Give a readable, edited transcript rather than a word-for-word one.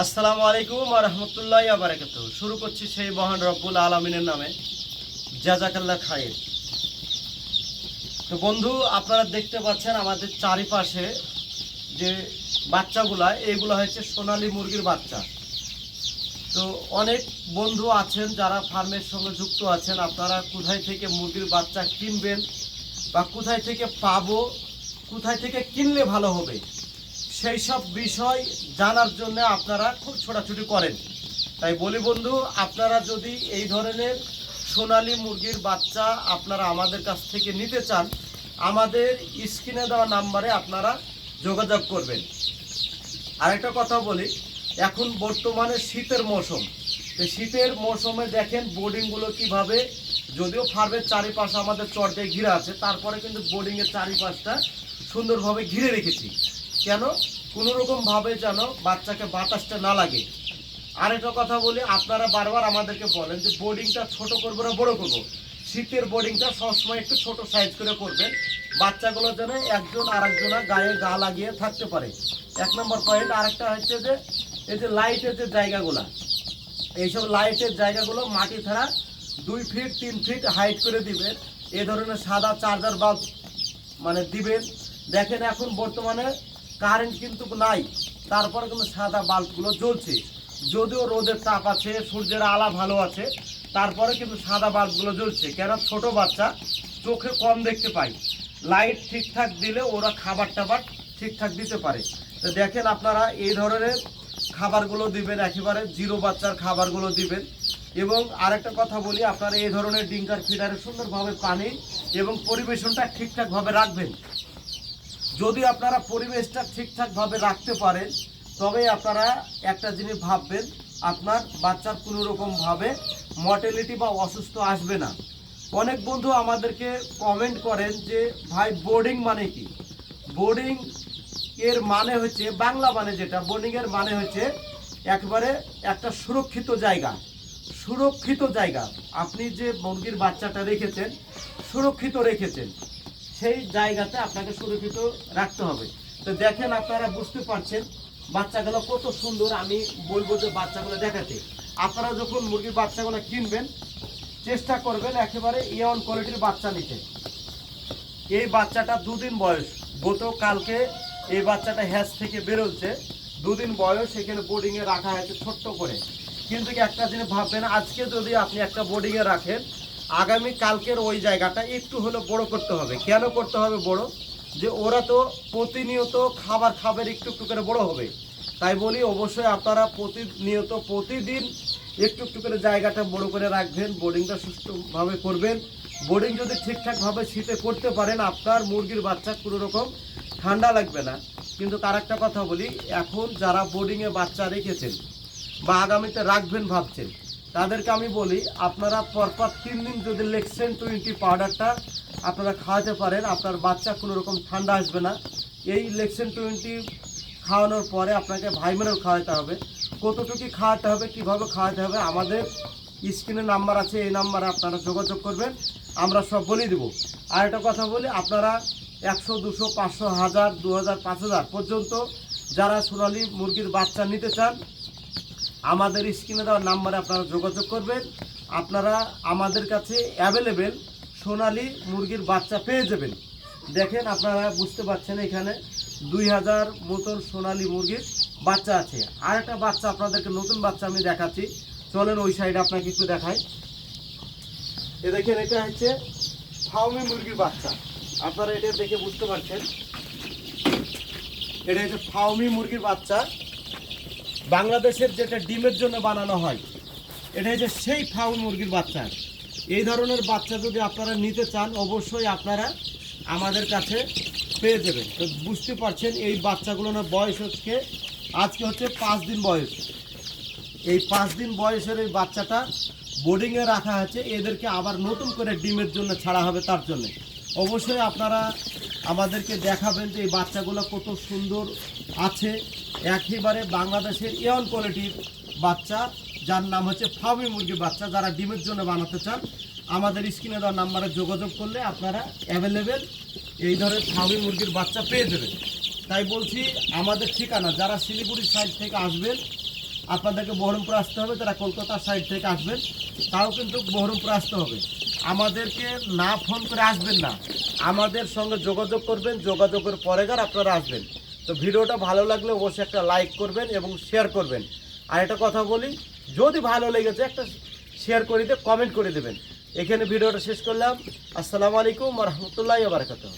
আসসালামু আলাইকুম ওয়া রাহমাতুল্লাহি ওয়া বারাকাতুহু। শুরু করছি সেই মহান রব্বুল আলামিনের নামে, জাযাকাল্লাহ খাইর। তো বন্ধু, আপনারা দেখতে পাচ্ছেন আমাদের চারিপাশে যে বাচ্চাগুলা, এইগুলো হচ্ছে সোনালী মুরগির বাচ্চা। তো অনেক বন্ধু আছেন যারা ফার্মের সঙ্গে যুক্ত আছেন। আপনারা কোথায় থেকে মুরগির বাচ্চা কিনবেন বা কোথায় থেকে পাবো, কোথায় থেকে কিনলে ভালো হবে, সেই সব বিষয় জানার জন্য আপনারা খুব ছোটাছুটি করেন। তাই বলি বন্ধু, আপনারা যদি এই ধরনের সোনালী মুরগির বাচ্চা আপনারা আমাদের কাছ থেকে নিতে চান, আমাদের স্ক্রিনে দেওয়া নাম্বারে আপনারা যোগাযোগ করবেন। আরেকটা কথা বলি, এখন বর্তমানে শীতের মৌসুম। তো শীতের মৌসুমে দেখেন বোর্ডিংগুলো কিভাবে, যদিও ফার্মের চারিপাশে আমাদের চট দিয়ে ঘিরে আছে, তারপরে কিন্তু বোর্ডিংয়ের চারিপাশটা সুন্দরভাবে ঘিরে রেখেছি। কেন? কোনোরকমভাবে যেন বাচ্চাকে বাতাসটা না লাগে। আরেকটা কথা বলি, আপনারা বারবার আমাদেরকে বলেন যে বোর্ডিংটা ছোট করবো না বড় করবো। শীতের বোর্ডিংটা সবসময় একটু ছোট সাইজ করে করবেন, বাচ্চাগুলো যেন একজন আরেকজনের গায়ে গা লাগিয়ে থাকতে পারে। এক নম্বর পয়েন্ট। আরেকটা হচ্ছে যে এই যে লাইটের যে জায়গাগুলো, এইসব লাইটের জায়গাগুলো মাটি ছাড়া 2 ফিট 3 ফিট হাইট করে দিবেন। এ ধরনের সাদা চার্জার বাল্ব দিবেন। দেখেন এখন বর্তমানে কারেন্ট কিন্তু নাই, তারপরে কিন্তু সাদা বাল্বগুলো জ্বলছে। যদিও রোদের তাপ আছে, সূর্যের আলো ভালো আছে, তারপরে কিন্তু সাদা বাল্বগুলো জ্বলছে। কেন? ছোট বাচ্চা চোখে কম দেখতে পায়। লাইট ঠিকঠাক দিলে ওরা খাবার টাবার ঠিকঠাক দিতে পারে। তো দেখেন আপনারা এই ধরনের খাবারগুলো দিবেন, একেবারে জিরো বাচ্চার খাবারগুলো দিবেন। এবং আরেকটা কথা বলি, আপনারা এই ধরনের ডিঙ্কার ফিডারে সুন্দরভাবে পানি এবং পরিবেশনটা ঠিকঠাকভাবে রাখবেন। যদি আপনারা পরিবেশটা ঠিকঠাকভাবে রাখতে পারেন, তবে আপনারা একটা জিনিস ভাববেন, আপনার বাচ্চার কোনো রকমভাবে মর্টালিটি বা অসুস্থ আসবে না। অনেক বন্ধু আমাদেরকে কমেন্ট করেন যে ভাই বোর্ডিং মানে কি? বোর্ডিং এর মানে হচ্ছে, বাংলা মানে যেটা, বোর্ডিংয়ের মানে হচ্ছে একবারে একটা সুরক্ষিত জায়গা। সুরক্ষিত জায়গা। আপনি যে মুরগির বাচ্চাটা রেখেছেন, সুরক্ষিত রেখেছেন, সেই জায়গাতে আপনাকে সুরক্ষিত রাখতে হবে। তো দেখেন আপনারা বুঝতে পারছেন বাচ্চাগুলো কত সুন্দর। আমি বলবো যে বাচ্চাগুলো দেখাতে, আপনারা যখন মুরগির বাচ্চাগুলো কিনবেন চেষ্টা করবেন একেবারে A1 কোয়ালিটির বাচ্চা নিতে। এই বাচ্চাটা 2 দিন বয়স, গতকালকে এই বাচ্চাটা হ্যাচ থেকে বেরোচ্ছে। 2 দিন বয়স, এখানে বোর্ডিংয়ে রাখা হয়েছে ছোট্ট করে। কিন্তু একটা জিনিস ভাববেন, আজকে যদি আপনি একটা বোর্ডিংয়ে রাখেন, আগামী কালকের ওই জায়গাটা একটু হলে বড় করতে হবে। কেন করতে হবে বড়? যে ওরা তো প্রতিনিয়ত খাবার খাবার একটু একটু করে বড় হবে। তাই বলি অবশ্যই আপনারা প্রতিনিয়ত প্রতিদিন একটু একটু করে জায়গাটা বড় করে রাখবেন, বোর্ডিংটা সুষ্ঠুভাবে করবেন। বোর্ডিং যদি ঠিকঠাকভাবে শীতে করতে পারেন, আপনার মুরগির বাচ্চা কোনো রকম ঠান্ডা লাগবে না। কিন্তু তার একটা কথা বলি, এখন যারা বোর্ডিংয়ে বাচ্চা রেখেছেন বা আগামীতে রাখবেন ভাবছেন, তাদেরকে আমি বলি আপনারা পরপর 3 দিন যদি লেক্সেন 20 পাউডারটা আপনারা খাওয়াতে পারেন, আপনার বাচ্চা কোনো রকম ঠান্ডা আসবে না। এই লেক্সেন 20 খাওয়ানোর পরে আপনাকে ভাইমিনাল খাওয়াতে হবে। কতটুকু খাওয়াতে হবে, কিভাবে খাওয়াতে হবে, আমাদের স্ক্রিনে নাম্বার আছে, এই নাম্বারে আপনারা যোগাযোগ করবেন, আমরা সব বলে দেব। আর একটা কথা বলি, আপনারা 100, 200, 500, 1000, 2000, 5000 পর্যন্ত যারা সোনালী মুরগির বাচ্চা নিতে চান, আমাদের স্ক্রিনে দেওয়া নাম্বারে আপনারা যোগাযোগ করবেন। আপনারা আমাদের কাছে অ্যাভেলেবেল সোনালী মুরগির বাচ্চা পেয়ে যাবেন। দেখেন আপনারা বুঝতে পারছেন, এখানে 2000 মতন সোনালী মুরগির বাচ্চা আছে। আর একটা বাচ্চা আপনাদেরকে, নতুন বাচ্চা আমি দেখাচ্ছি, চলেন ওই সাইডে আপনাকে একটু দেখাই। এ দেখেন, এটা হচ্ছে ফাউমি মুরগির বাচ্চা। আপনারা এটা দেখে বুঝতে পারছেন, এটা হচ্ছে ফাউমি মুরগির বাচ্চা। বাংলাদেশের যেটা ডিমের জন্য বানানো হয়, এটা হচ্ছে সেই ফাউমি মুরগির বাচ্চা। এই ধরনের বাচ্চা যদি আপনারা নিতে চান, অবশ্যই আপনারা আমাদের কাছে পেয়ে যাবেন। তো বুঝতে পারছেন এই বাচ্চাগুলোর বয়স হচ্ছে, আজকে হচ্ছে 5 দিন বয়স। এই 5 দিন বয়সের এই বাচ্চাটা বোর্ডিংয়ে রাখা আছে, এদেরকে আবার নতুন করে ডিমের জন্য ছাড়া হবে। তার জন্য অবশ্যই আপনারা আমাদেরকে দেখাবেন যে এই বাচ্চাগুলো কত সুন্দর আছে। একেবারে বাংলাদেশের A1 কোয়ালিটির বাচ্চা, যার নাম হচ্ছে ফাউমি মুরগির বাচ্চা। যারা ডিমের জন্য বানাতে চান, আমাদের স্ক্রিনে দেওয়া নাম্বারে যোগাযোগ করলে আপনারা অ্যাভেলেবেল এই ধরনের ফাউমি মুরগির বাচ্চা পেয়ে যাবেন। তাই বলছি, আমাদের ঠিকানা, যারা শিলিগুড়ি সাইড থেকে আসবেন আপনাদেরকে বহরমপুর আসতে হবে, যারা কলকাতার সাইড থেকে আসবেন তাও কিন্তু বহরমপুর আসতে হবে। আমাদেরকে না ফোন করে আসবেন না, আমাদের সঙ্গে যোগাযোগ করবেন, যোগাযোগের পরেগার আপনারা আসবেন। তো ভিডিওটা ভালো লাগলে অবশ্যই একটা লাইক করবেন এবং শেয়ার করবেন। আর একটা কথা বলি, যদি ভালো লেগেছে একটা শেয়ার করে দিয়ে কমেন্ট করে দেবেন। এখানে ভিডিওটা শেষ করলাম। আসসালামু আলাইকুম ওয়া রাহমাতুল্লাহি ওয়া বারাকাতুহু।